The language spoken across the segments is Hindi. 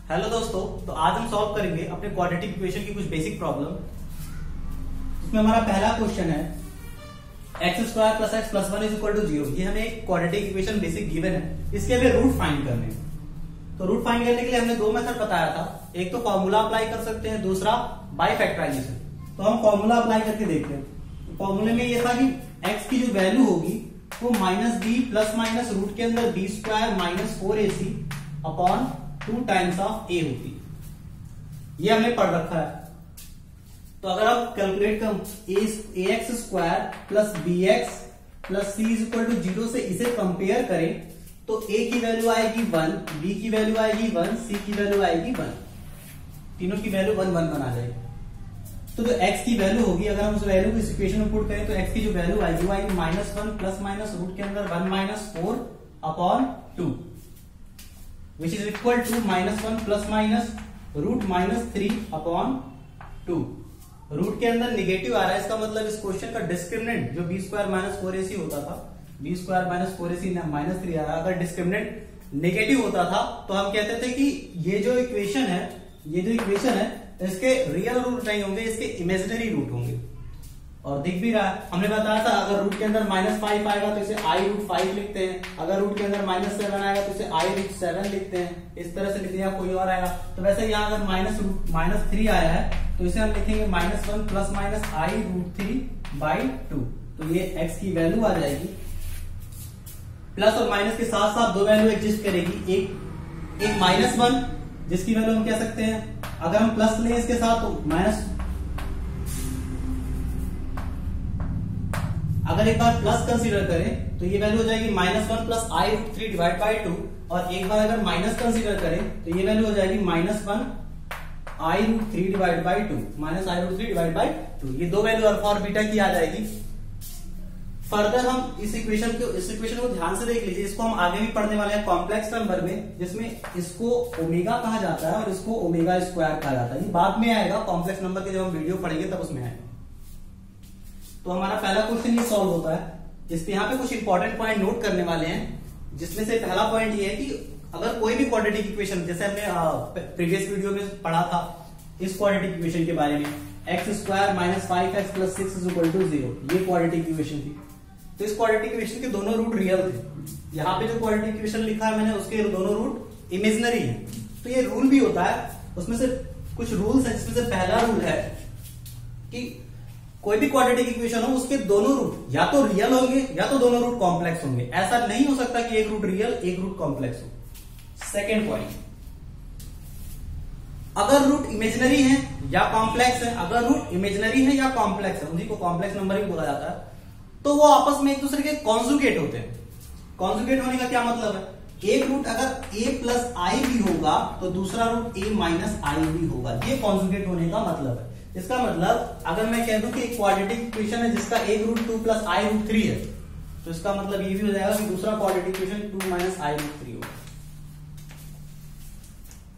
हेलो दोस्तों, तो आज हम सॉल्व करेंगे अपने क्वाड्रेटिक इक्वेशन की कुछ बेसिक प्रॉब्लम। इसमें हमारा पहला क्वेश्चन है X square plus X plus one is equal to zero. ये हमें एक क्वाड्रेटिक इक्वेशन बेसिक गिवन है, इसके हमें रूट फाइंड करने हैं। तो रूट फाइंड करने के लिए हमने दो मेथड बताया था, एक तो फॉर्मूला अप्लाई कर सकते हैं, दूसरा बाय फैक्टराइजेशन। तो हम फॉर्मूला अप्लाई करके देखते हैं। तो फॉर्मूले में ये था कि एक्स की जो वैल्यू होगी वो minus B plus minus root के अंदर B square minus 4ac upon 2 times of A होती है। ये हमने पढ़ रखा है। तो अगर आप कैलकुलेट कर A X square plus B X plus C is equal to zero से इसे कंपेयर करें तो ए की वैल्यू आएगी 1, बी की वैल्यू आएगी 1, सी की वैल्यू आएगी 1। तीनों की वैल्यू 1 1 बना जाएगी। तो जो x की वैल्यू होगी, अगर हम उस वैल्यू को इस इक्वेशन में पुट करें तो x की जो वैल्यू आएगी वो आएगी -1 प्लस माइनस रूट के अंदर 1 minus 4 upon 2 which is equal to -1 plus minus root -3 upon 2। Root के अंदर निगेटिव आ रहा है, इसका मतलब इस क्वेश्चन का डिस्क्रिमिनेंट जो बी स्क्वायर माइनस 4ac होता था, B square minus 4ac minus 3 आ रहा है। अगर डिस्क्रिमिनेंट नेगेटिव होता था तो हम कहते थे कि ये जो इक्वेशन है इसके रियल रूट नहीं होंगे, इसके इमेजिनरी रूट होंगे। और दिख भी रहा है, हमने बताया था अगर रूट के अंदर -5 आएगा तो इसे i√5 लिखते हैं, अगर रूट के अंदर -7 आएगा तो इसे i√7 लिखते हैं। इस तरह से लिखते हैं, या कोई और आएगा। तो वैसे यहाँ अगर -3 आया है तो इसे हम लिखेंगे -1 प्लस माइनस i√3/2। तो ये x की वैल्यू आ जाएगी। प्लस और माइनस के साथ साथ दो वैल्यू एग्जिस्ट करेगी, एक -1 जिसकी वैल्यू हम कह सकते हैं, अगर हम प्लस लें इसके साथ तो अगर एक बार प्लस कंसीडर करें तो ये वैल्यू हो जाएगी -1 प्लस i√3/2, और एक बार अगर माइनस कंसीडर करें तो ये वैल्यू हो जाएगी -1 i√3/2 माइनस i√3/2। ये दो वैल्यू अल्फा और बीटा की आ जाएगी। फर्दर हम इस इक्वेशन को ध्यान से देख लीजिए, इसको हम आगे भी पढ़ने वाले हैं कॉम्प्लेक्स नंबर में, जिसमें इसको ओमेगा कहा जाता है और इसको ओमेगा स्क्वायर कहा जाता है। ये बाद में आएगा, कॉम्प्लेक्स नंबर के जब हम वीडियो पढ़ेंगे तब उसमें आएगा। तो हमारा पहला क्वेश्चन ये सॉल्व होता है। इस पे यहाँ पे कुछ इंपॉर्टेंट पॉइंट नोट करने वाले हैं, जिसमें से पहला पॉइंट ये है कि अगर कोई भी क्वाड्रेटिक इक्वेशन, जैसे हमने प्रीवियस वीडियो में पढ़ा था इस क्वाड्रेटिक इक्वेशन के बारे में, X square minus 5x plus 6 is equal to 0, ये क्वाड्रेटिक इक्वेशन थी। तो इस क्वाड्रेटिक इक्वेशन के दोनों रूट रियल थे। यहाँ पे जो क्वाड्रेटिक इक्वेशन लिखा है मैंने, उसके दोनों रूट इमेजिनरी है। तो ये रूल भी होता है, उसमें से कुछ रूल्स है, जिसमें से पहला रूल है कि कोई भी क्वाड्रेटिक इक्वेशन हो उसके दोनों रूट या तो रियल होंगे या तो दोनों रूट कॉम्प्लेक्स होंगे। ऐसा नहीं हो सकता कि एक रूट रियल एक रूट कॉम्प्लेक्स हो। सेकेंड पॉइंट, अगर रूट इमेजिनरी है या कॉम्प्लेक्स है, अगर रूट इमेजिनरी है या कॉम्प्लेक्स है, उन्हीं को कॉम्प्लेक्स नंबर भी बोला जाता है, तो वो आपस में एक दूसरे के कॉन्जुगेट होते हैं। कॉन्जुगेट होने का क्या मतलब है, एक रूट अगर a प्लस आई भी होगा तो दूसरा रूट a माइनस आई भी होगा। ये कॉन्जुगेट होने का मतलब है। इसका मतलब अगर मैं कह दूं कि एक क्वाड्रेटिक इक्वेशन है जिसका एक रूट 2 प्लस i√3 है, तो इसका मतलब ये भी हो जाएगा कि दूसरा क्वाड्रेटिक इक्वेशन 2 माइनस i√3 होगा।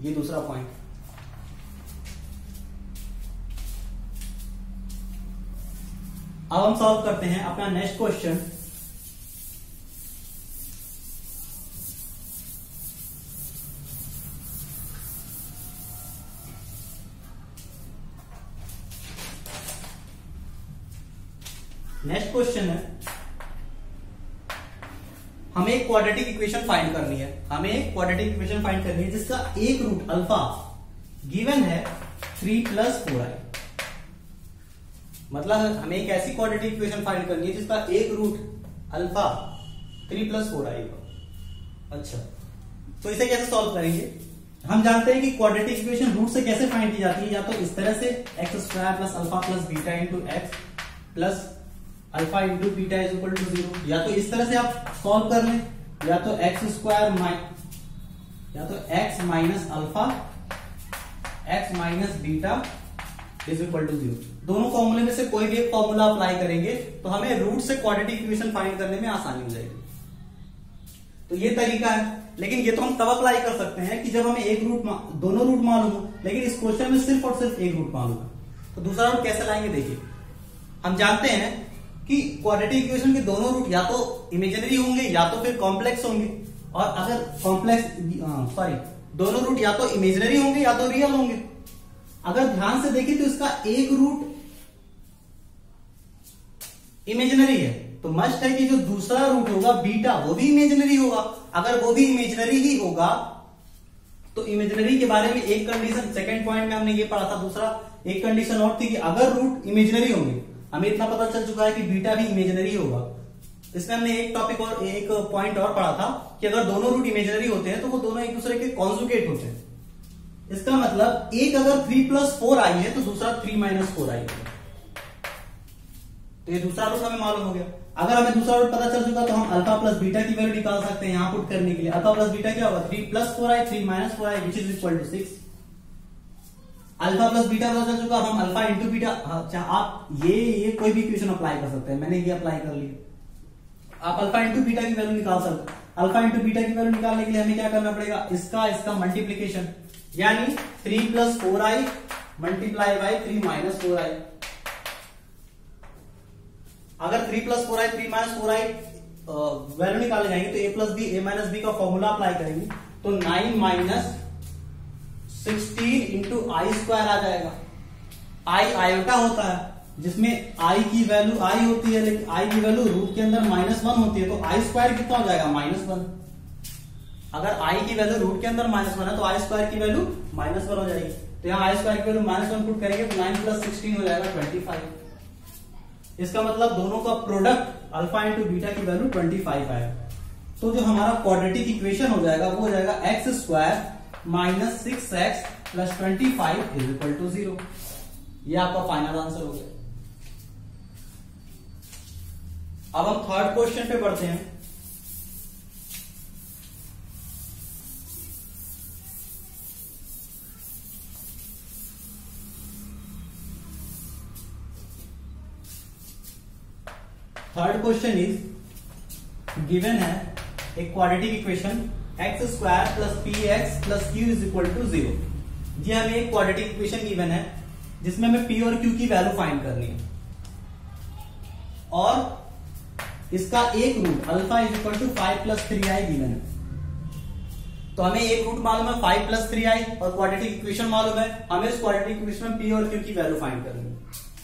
ये दूसरा पॉइंट। अब हम सॉल्व करते हैं अपना नेक्स्ट क्वेश्चन। नेक्स्ट क्वेश्चन है, हमें एक क्वाड्रेटिक इक्वेशन फाइंड करनी है। जिसका एक रूट अल्फा गिवन है 3 प्लस 4i। मतलब हमें एक ऐसी क्वाड्रेटिक इक्वेशन फाइंड करनी है जिसका एक रूट अल्फा 3 प्लस 4i का। अच्छा, तो इसे कैसे सॉल्व करेंगे? हम जानते हैं कि क्वाड्रेटिक इक्वेशन रूट से कैसे फाइंड की जाती है, या तो इस तरह से X square plus alpha plus beta into X plus alpha into beta is equal to 0, या तो इस तरह से आप सॉल्व कर लें, या तो X minus alpha X minus beta is equal to 0। दोनों फॉर्मूले में से कोई भी एक फॉर्मूला अप्लाई करेंगे तो हमें रूट से क्वाड्रेटिक इक्वेशन फाइंड करने में आसानी हो जाएगी। तो ये तरीका है, लेकिन ये तो हम तब अप्लाई कर सकते हैं कि जब हमें दोनों रूट मालूम हो। लेकिन इस क्वेश्चन में सिर्फ और सिर्फ एक रूट मालूम है। तो दूसरा रूट कैसे लाएंगे? देखिए, हम जानते हैं कि क्वाड्रेटिक इक्वेशन के दोनों रूट या तो इमेजिनरी होंगे या तो फिर कॉम्प्लेक्स होंगे। और अगर दोनों रूट या तो इमेजिनरी होंगे या तो रियल होंगे। अगर ध्यान से देखें तो इसका एक रूट इमेजिनरी है, तो मस्ट है कि जो दूसरा रूट होगा बीटा वो भी इमेजिनरी होगा। अगर वो भी इमेजिनरी ही होगा तो इमेजिनरी के बारे में एक कंडीशन, सेकंड पॉइंट में हमने ये पढ़ा था, दूसरा एक कंडीशन और थी कि अगर रूट इमेजिनरी होंगे, हमें इतना पता चल चुका है कि बीटा भी इमेजिनरी होगा। इसमें हमने एक टॉपिक और एक पॉइंट और पढ़ा था कि अगर दोनों रूट इमेजिनरी होते हैं तो वो दोनों एक दूसरे के कॉन्जुगेट होते हैं। इसका मतलब एक अगर 3+4 आई है तो दूसरा 3-4 आई है, तो ये दूसरा रूट हमें मालूम हो गया। अगर हमें दूसरा रूट पता चल चुका तो हम अल्फा प्लस बीटा की वैल्यू निकाल सकते हैं यहां पुट करने के लिए। अल्फा प्लस बीटा क्या होगा, 3+4i 3-4i which is equal to 6। Alpha plus beta पता चल चुका, अब हम अल्फा इंटू बीटा, आप ये कोई भी इक्वेशन अप्लाई कर सकते हैं, मैंने ये अप्लाई कर लिया। आप अल्फा इंटू बीटा की वैल्यू निकाल सकते हैं। अल्फा इंटू बीटा की वैल्यू निकालने के लिए हमें क्या करना पड़ेगा, इसका मल्टीप्लीकेशन, यानी 3+4i मल्टीप्लाई बाई 3-4i। अगर 3+4i 3-4i वैल्यू निकाले जाएंगे तो a plus B a minus B का फॉर्मूला अप्लाई करेंगे तो 9 - 16 इंटू आई स्क्वायर आ जाएगा। आई आयोटा होता है जिसमें आई की वैल्यू आई होती है, लेकिन आई की वैल्यू रूट के अंदर -1 होती है, तो आई स्क्वायर कितना हो जाएगा, -1। अगर आई की वैल्यू रूट के अंदर -1 है तो आई स्क्वायर की वैल्यू -1 हो जाएगी। तो यहाँ आई स्क्वायर की वैल्यू -1 पुट करेंगे तो 9 + 16 हो जाएगा 25। इसका मतलब दोनों का प्रोडक्ट अल्फा इंटू बीटा की वैल्यू 25 है। तो जो हमारा क्वाड्रेटिक इक्वेशन हो जाएगा वो हो जाएगा x² - 6x + 25 = 0। ये आपका फाइनल आंसर हो गया। अब हम थर्ड क्वेश्चन पे बढ़ते हैं। थर्ड क्वेश्चन इज गिवन है एक quadratic equation x² + px + q = 0। ये हमें एक क्वाड्रेटिक इक्वेशन गिवन है जिसमें हमें p और q की वैल्यू फाइंड करनी है और इसका एक रूट अल्फा = 5 + 3i गिवन है। तो हमें एक रूट मालूम है 5 + 3i और क्वाड्रेटिक इक्वेशन मालूम है, हमें इस क्वाड्रेटिक इक्वेशन में p और q की वैल्यू फाइंड करनी है।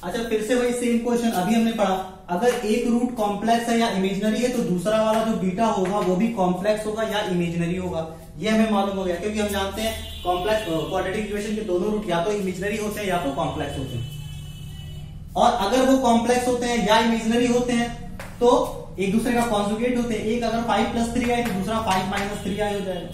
अच्छा, फिर से वही सेम क्वेश्चन अभी हमने पढ़ा, अगर एक रूट कॉम्प्लेक्स है या इमेजिनरी है तो दूसरा वाला जो बीटा होगा वो भी कॉम्प्लेक्स होगा या इमेजिनरी होगा। ये हमें मालूम हो गया क्योंकि हम जानते हैं कॉम्प्लेक्स क्वाड्रेटिक इक्वेशन के दोनों रूट या तो इमेजिनरी होते हैं या तो कॉम्प्लेक्स होते हैं। और अगर वो कॉम्प्लेक्स होते हैं या इमेजिनरी होते हैं तो एक दूसरे का कॉन्जुगेट होते हैं। एक अगर 5 + 3i तो दूसरा 5 - 3i हो जाएगा।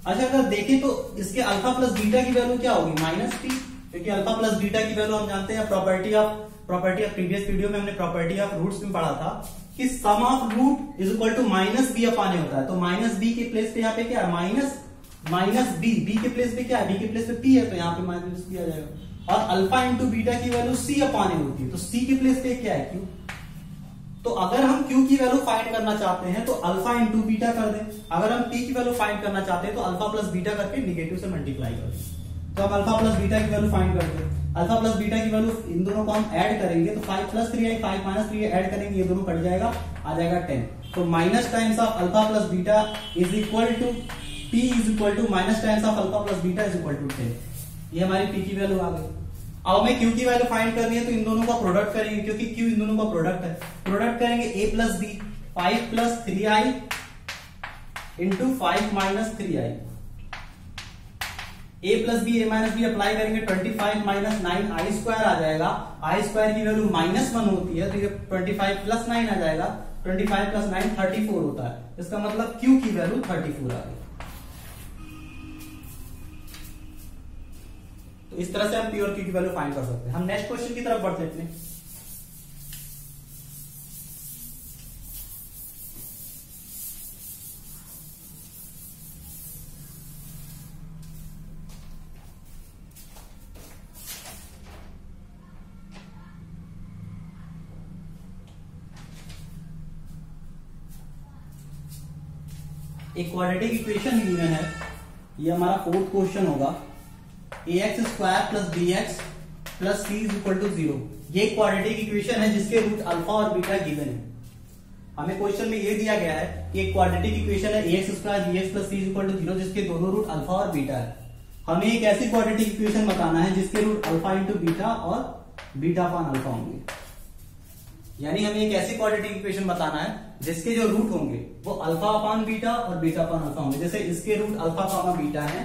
अच्छा, अगर देखें तो इसके अल्फा प्लस बीटा की वैल्यू क्या होगी, -p, क्योंकि अल्फा प्लस बीटा की वैल्यू हम जानते हैं प्रॉपर्टी ऑफ प्रीवियस वीडियो में हमने प्रॉपर्टी ऑफ रूट्स में पढ़ा था कि sum of root is equal to -b upon होता है। तो -b के प्लेस पे यहाँ पे क्या है, -b के प्लेस पे क्या है, b के प्लेस पे p है, तो यहाँ पे -b आ जाएगा। और अल्फा इंटू बीटा की वैल्यू c अपान होती है, तो c के प्लेस पे क्या है, q। तो अगर हम q की वैल्यू फाइंड करना चाहते हैं तो अल्फा इंटू बीटा कर दें, अगर हम p की वैल्यू फाइंड करना चाहते हैं तो अल्फा प्लस बीटा करके निगेटिव से मल्टीप्लाई कर दें। तो अब अल्फा प्लस बीटा की वैल्यू फाइंड करते हैं। अल्फा प्लस बीटा की वैल्यू इन दोनों को हम ऐड करेंगे तो 5 + 3i 5 - 3i ऐड करेंगे, ये दोनों कट जाएगा, आ जाएगा 10। तो minus times of alpha plus beta is equal to p is equal to minus times of alpha plus beta is equal to 10। ये हमारी p की वैल्यू आ गई। अब हमें q की वैल्यू फाइंड करनी है तो इन दोनों का प्रोडक्ट करेंगे, क्योंकि q इन दोनों का प्रोडक्ट है। प्रोडक्ट करेंगे a + b 5 + 3i into 5 - 3i, a + b a - b apply करेंगे 25 - 9i² आ जाएगा। i² की वैल्यू -1 होती है तो ये 25 + 9 आ जाएगा, 25 + 9 34 होता है। इसका मतलब q की वैल्यू 34 आ गई। तो इस तरह से हम p और q की वैल्यू फाइंड कर सकते हैं। हम नेक्स्ट क्वेश्चन की तरफ बढ़ते हैं। एक क्वाड्रेटिक इक्वेशन गिवन है, ये हमारा फोर्थ क्वेश्चन होगा, ax² + bx + c = 0। ये क्वाड्रेटिक इक्वेशन है जिसके रूट अल्फा और बीटा गिवन है। हमें क्वेश्चन में ये दिया गया है कि एक क्वाड्रेटिक इक्वेशन है ax square bx plus c equal to 0 जिसके दोनों रूट अल्फा और बीटा है। हमें एक ऐसी क्वाड्रेटिक इक्वेशन बताना है जिसके रूट अल्फा इंटू बीटा और बीटा अपान अल्फा होंगे। यानी हमें एक ऐसी क्वाड्रेटिक इक्वेशन बताना है जिसके जो रूट होंगे वो अल्फा अपान बीटा और बीटा अपान अल्फा होंगे। जैसे इसके रूट अल्फा कॉमा बीटा है,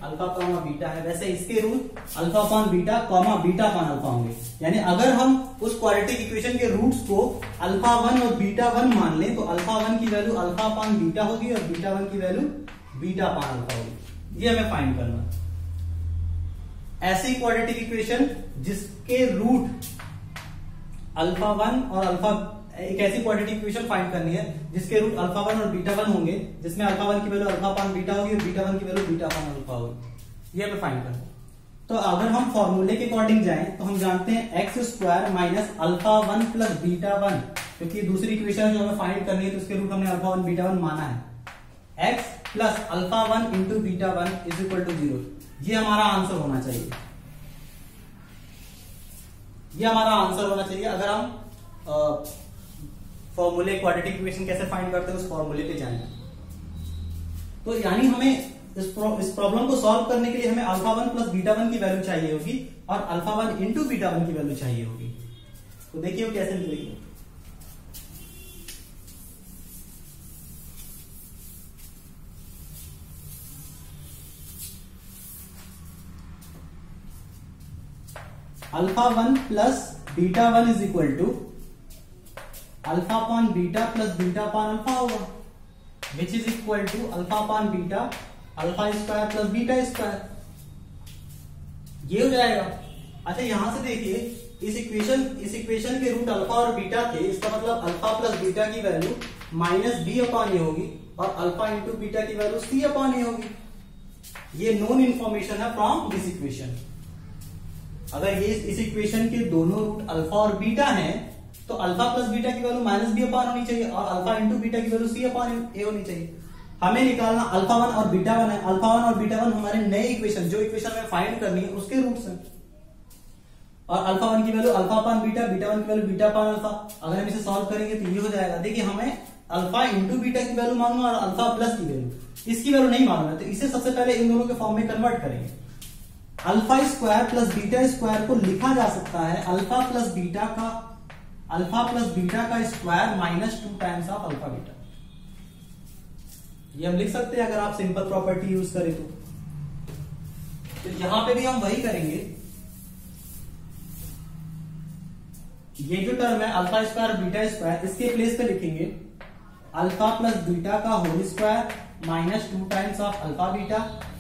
अल्फा कॉमा बीटा है, वैसे इसके root alpha upon beta comma beta upon alpha होंगे। यानी अगर हम उस क्वाड्रेटिक इक्वेशन के रूट्स को अल्फा 1 और बीटा 1 मान लें तो अल्फा 1 की वैल्यू अल्फा अपान बीटा होगी और बीटा 1 की वैल्यू बीटा अपान अल्फा होगी। ये हमें फाइंड करना है। ऐसी क्वाड्रेटिक इक्वेशन जिसके रूट अल्फा 1 और अल्फा, एक ऐसी क्वाड्रेटिक इक्वेशन फाइंड करनी है जिसके रूट अल्फा 1 और बीटा 1 होंगे, जिसमें अल्फा 1 की वैल्यू अल्फा अपान बीटा होगी और बीटा 1 की वैल्यू बीटा अपान अल्फा होगी। ये हमें फाइंड करना है। तो अगर हम फॉर्मूले के अकॉर्डिंग जाएं तो हम जानते हैं x square minus alpha 1 plus beta 1, क्योंकि दूसरी इक्वेशन जो हमें फाइंड करनी है तो उसके रूट हमने अल्फा 1 बीटा 1 माना है। X plus alpha 1 into beta 1 is equal to 0। ये हमारा आंसर होना चाहिए। ये हमारा आंसर होना चाहिए। अगर हम फॉर्मूले क्वाड्रेटिक इक्वेशन कैसे फाइंड करते हैं उस फॉर्मूले पे जाएंगे तो यानी हमें इस प्रॉब्लम को सॉल्व करने के लिए हमें अल्फा 1 प्लस बीटा 1 की वैल्यू चाहिए होगी और अल्फा 1 इंटू बीटा 1 की वैल्यू चाहिए होगी। तो देखिए वो कैसे मिलेगी। Alpha 1 plus beta 1 is equal to alpha upon beta plus beta upon alpha होगा, which is equal to alpha upon beta alpha square plus beta square. ये हो जाएगा। अच्छा यहां से देखिए इस इक्वेशन के रूट अल्फा और बीटा थे, इसका मतलब अल्फा प्लस बीटा की वैल्यू माइनस बी अपॉन ए होगी और अल्फा इंटू बीटा की वैल्यू सी अपॉन ए होगी। ये नोन इंफॉर्मेशन है फ्रॉम दिस इक्वेशन। अगर ये इस इक्वेशन के दोनों रूट अल्फा और बीटा हैं तो अल्फा प्लस बीटा की वैल्यू माइनस बी अपॉन होनी चाहिए और अल्फा इंटू बीटा की वैल्यू सी अपॉन ए होनी चाहिए। हमें निकालना अल्फा 1 और बीटा 1 है। अल्फा 1 और बीटा 1 हमारे नए इक्वेशन, जो इक्वेशन में फाइंड करनी है उसके रूट्स हैं। और अल्फा 1 की value alpha upon beta, beta 1 की वैल्यू बीटा अपॉन अल्फा। अगर हम इसे सॉल्व करेंगे तो ये हो जाएगा। देखिए हमें अल्फा इंटू बीटा की वैल्यू मालूम है और अल्फा प्लस की वैल्यू, इसकी वैल्यू नहीं मालूम है, तो इसे सबसे पहले इन दोनों के फॉर्म में कन्वर्ट करेंगे। Alpha square plus beta square को लिखा जा सकता है अल्फा प्लस बीटा का square minus 2 times of alpha beta. ये हम लिख सकते हैं अगर आप सिंपल प्रॉपर्टी यूज करें तो यहां पे भी हम वही करेंगे। ये जो टर्म है अल्फा स्क्वायर बीटा स्क्वायर, इसके प्लेस पे लिखेंगे अल्फा प्लस बीटा का whole square minus 2 times of alpha beta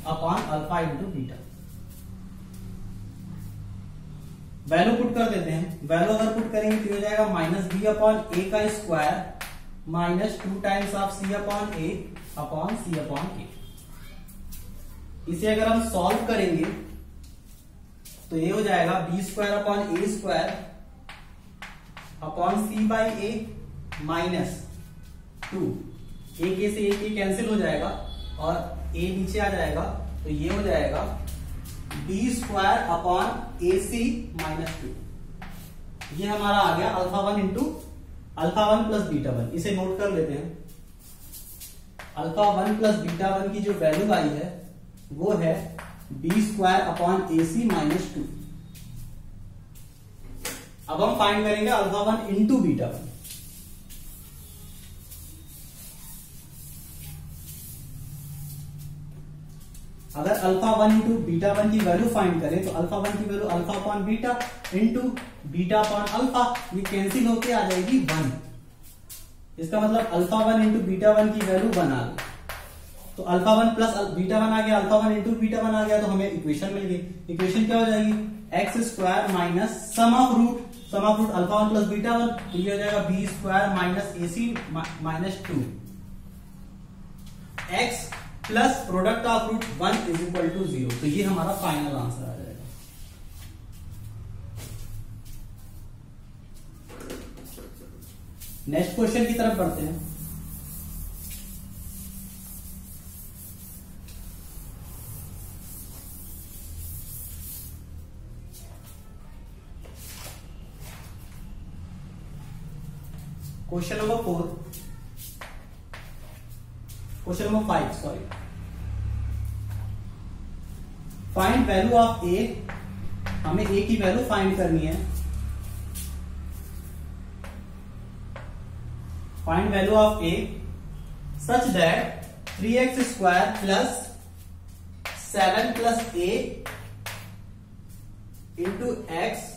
upon alpha into beta. Value put कर देते हैं। वैल्यू अगर पुट करेंगे तो हो जाएगा माइनस बी अपॉन ए का square minus 2 times of C upon A upon C upon A. इसे अगर हम सॉल्व करेंगे तो ये हो जाएगा B square upon A square upon C by A minus 2। एक ए से एक कैंसिल हो जाएगा और ए नीचे आ जाएगा तो ये हो जाएगा बी स्क्वायर अपॉन ए सी माइनस 2। ये हमारा आ गया alpha 1 into alpha 1 plus beta 1। इसे नोट कर लेते हैं। अल्फा 1 प्लस बीटा 1 की जो वैल्यू आई है वो है बी स्क्वायर अपॉन ए सी माइनस 2। अब हम फाइंड करेंगे अल्फा 1 इंटू बीटा 1। अगर अल्फा 1 इंटू बीटा 1 की वैल्यू फाइंड करें तो अल्फा 1 की value alpha upon beta into beta upon alpha, ये कैंसिल होके आ जाएगी 1। इसका मतलब अल्फा 1 इंटू बीटा 1 की वैल्यू 1 आ गई। तो अल्फा 1 प्लस बीटा 1 आ गया, अल्फा 1 इंटू बीटा 1 आ गया, तो हमें इक्वेशन मिल गई। इक्वेशन क्या हो जाएगी X square minus sum of root alpha 1 plus beta 1, तो ये हो जाएगा B square minus A C minus 2 X plus product of root 1 is equal to 0। तो ये हमारा फाइनल आंसर आ जाएगा। नेक्स्ट क्वेश्चन की तरफ बढ़ते हैं। Question number 5 sorry. Find value of A, हमें ए की वैल्यू फाइंड करनी है। Find value of A such that 3x square plus 7 plus a into X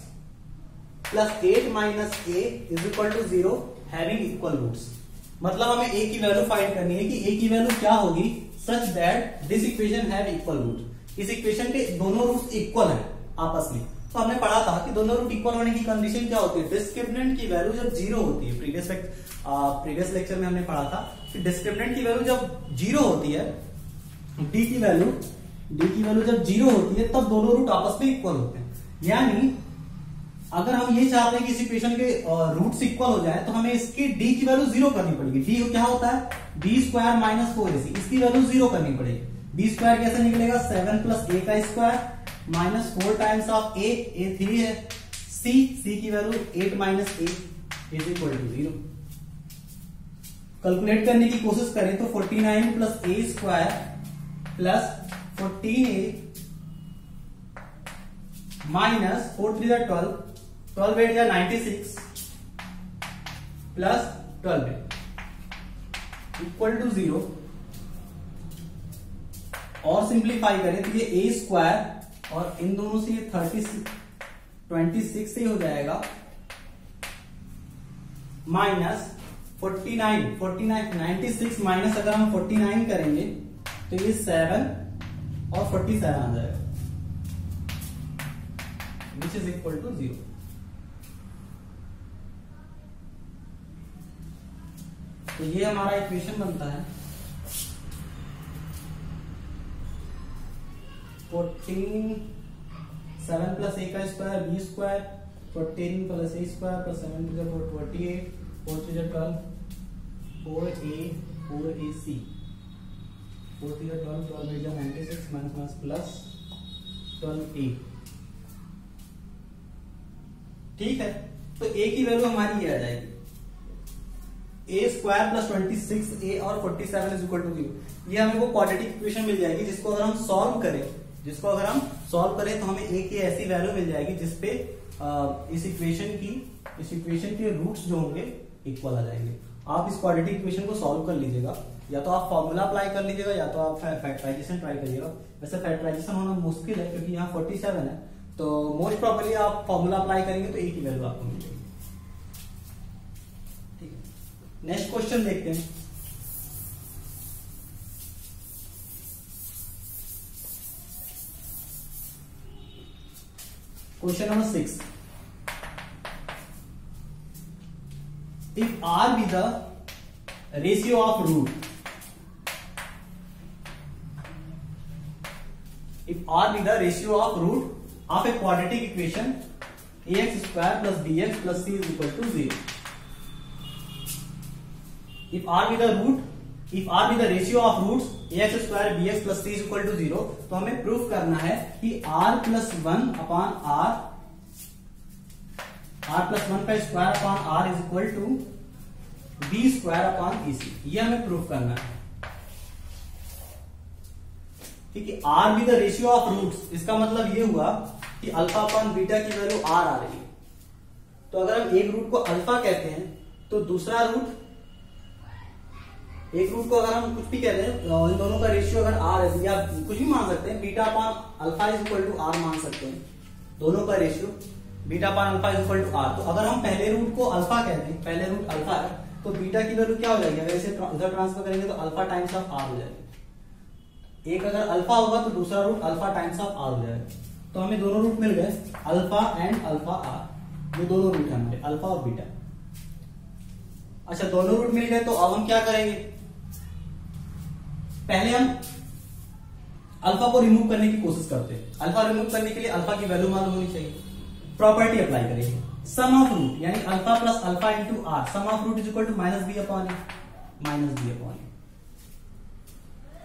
plus 8 minus a is equal to 0 having equal roots. मतलब हमें a की वैल्यू फाइंड करनी है कि a की वैल्यू क्या होगी such that this equation have equal root. इस इक्वेशन के दोनों रूट्स इक्वल हैं आपस में। तो हमने पढ़ा था कि दोनों रूट इक्वल होने की कंडीशन क्या होती है, डिस्क्रिमिनेंट की वैल्यू जब 0 होती है। प्रीवियस लेक्चर में हमने पढ़ा था कि डिस्क्रिमिनेंट की वैल्यू जब 0 होती है, d की वैल्यू जब 0 होती है तब दोनों रूट आपस में इक्वल होते हैं। यानी अगर हम ये चाहते हैं कि इस इक्वेशन के रूट्स इक्वल हो जाए तो हमें इसकी d की वैल्यू 0 करनी पड़ेगी। d क्या होता है, b स्क्वायर माइनस 4ac, इसकी वैल्यू 0 करनी पड़ेगी। b स्क्वायर कैसे निकलेगा, 7 प्लस a का square minus 4 times of a 3 है, c की value 8 minus a is equal to 0। Calculate करने की कोशिश करें तो 49 plus a square plus 14a minus 4 3 12, 12 8 या 96 प्लस 12 इक्वल टू 0। और सिंप्लीफाई करें तो ये a स्क्वायर और इन दोनों से ये 26 से हो जाएगा माइनस 96 माइनस अगर हम 49 करेंगे तो ये 7 और 47 आ जाएगा विच इज इक्वल टू 0। तो ये हमारा इक्वेशन बनता है 7 प्लस a का square b square 14 plus a square plus 7 to the 48 4 to the 12 4a 4ac 4 to the 12 12 8 96 minus plus 12a। ठीक है, तो a की वैल्यू हमारी ये आ जाएगी a स्क्वायर प्लस 26a और 47 इज इक्वल टू 0। ये हमें वो क्वाड्रेटिक इक्वेशन मिल जाएगी जिसको अगर हम सॉल्व करें तो हमें a की ऐसी वैल्यू मिल जाएगी जिसपे इस इक्वेशन के रूट्स जो होंगे इक्वल आ जाएंगे। आप इस क्वाड्रेटिक इक्वेशन को सॉल्व कर लीजिएगा, या तो आप फॉर्मूला अप्लाई कर लीजिएगा या तो आप फैक्टराइजेशन ट्राई करिएगा। वैसे फैक्टराइजेशन होना मुश्किल है क्योंकि यहाँ 47 है, तो मोस्ट प्रोबेबली आप फॉर्मूला अप्लाई करेंगे तो a की वैल्यू आपको मिल जाएगी। ठीक है, नेक्स्ट क्वेश्चन देखते हैं। Question number 6. If R be the ratio of root, of a quadratic equation ax square plus bx plus c is equal to 0. If R be the ratio of roots ax square bx plus c is equal to 0, तो हमें प्रूफ करना है कि r plus 1 upon r plus 1 का square upon r is equal to b square upon ac। ये हमें प्रूफ करना है। ठीक है, r be the ratio of roots, इसका मतलब ये हुआ कि अल्फा अपॉन बीटा की वैल्यू r आ रही है। तो अगर हम एक रूट को अल्फा कहते हैं तो दूसरा रूट, एक रूट को अगर हम कुछ भी कहते हैं, इन दोनों का रेशियो अगर r है या कुछ भी मान सकते हैं, beta upon alpha is equal to r मान सकते हैं। दोनों का ratio beta upon alpha is equal to r। तो अगर हम पहले रूट को अल्फा कहते हैं, पहले रूट अल्फा है, तो बीटा की वैल्यू क्या हो जाएगी, अगर इसे इधर ट्रांसफर करेंगे तो अल्फा टाइम्स ऑफ r हो जाएगी। एक अगर अल्फा होगा तो दूसरा root alpha times of r हो जाएगा। तो हमें दोनों रूट मिल गए, अल्फा एंड अल्फा r, ये दोनों रूट है हमारे, अल्फा और बीटा। अच्छा, दोनों रूट मिल गए तो अब हम क्या करेंगे, पहले हम अल्फा को रिमूव करने की कोशिश करते हैं। अल्फा रिमूव करने के लिए अल्फा की वैल्यू मालूम होनी चाहिए। प्रॉपर्टी अप्लाई करेंगे, सम ऑफ रूट यानी alpha plus alpha into R, sum of root is equal to minus B upon A.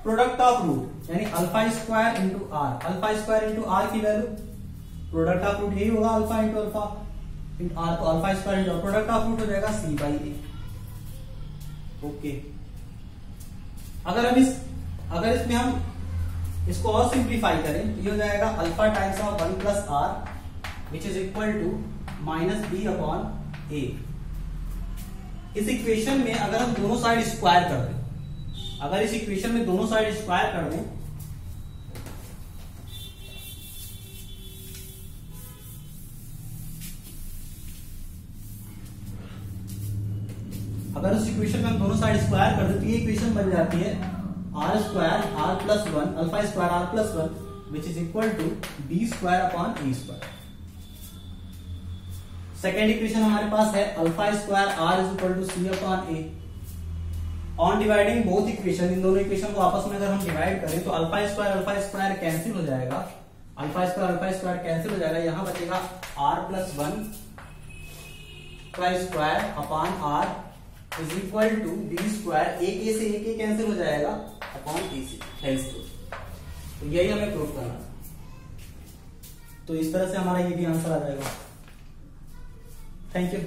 Product of root यानी alpha square into R, alpha square into R की वैल्यू, प्रोडक्ट ऑफ रूट यही होगा अल्फा इंटू आर, तो alpha square into product of root हो जाएगा सी बाई ए। ओके, अगर इसमें हम इसको और सिंप्लीफाई करें तो ये हो जाएगा alpha times of 1 plus r which is equal to minus B upon a. इस इक्वेशन में अगर हम दोनों साइड स्क्वायर कर दें, अगर इस इक्वेशन में दोनों साइड स्क्वायर कर दें अगर इस इक्वेशन में हम दोनों साइड स्क्वायर कर दें तो ये इक्वेशन बन जाती है r square r plus one alpha square r plus one which is equal to B square upon A square. Second equation हमारे पास है alpha square r is equal to c upon a. On dividing both equation, इन दोनों इक्वेशन को आपस में अगर हम डिवाइड करें तो अल्फा स्क्वायर कैंसिल हो जाएगा, अल्फा स्क्वायर कैंसिल हो जाएगा, यहां बचेगा आर प्लस वन का square upon R is equal to B square, एक ए से एक ए कैंसिल हो जाएगा अपॉन ए से, हेल्स तो यही हमें प्रूफ करना है। तो इस तरह से हमारा ये भी आंसर आ जाएगा। Thank you.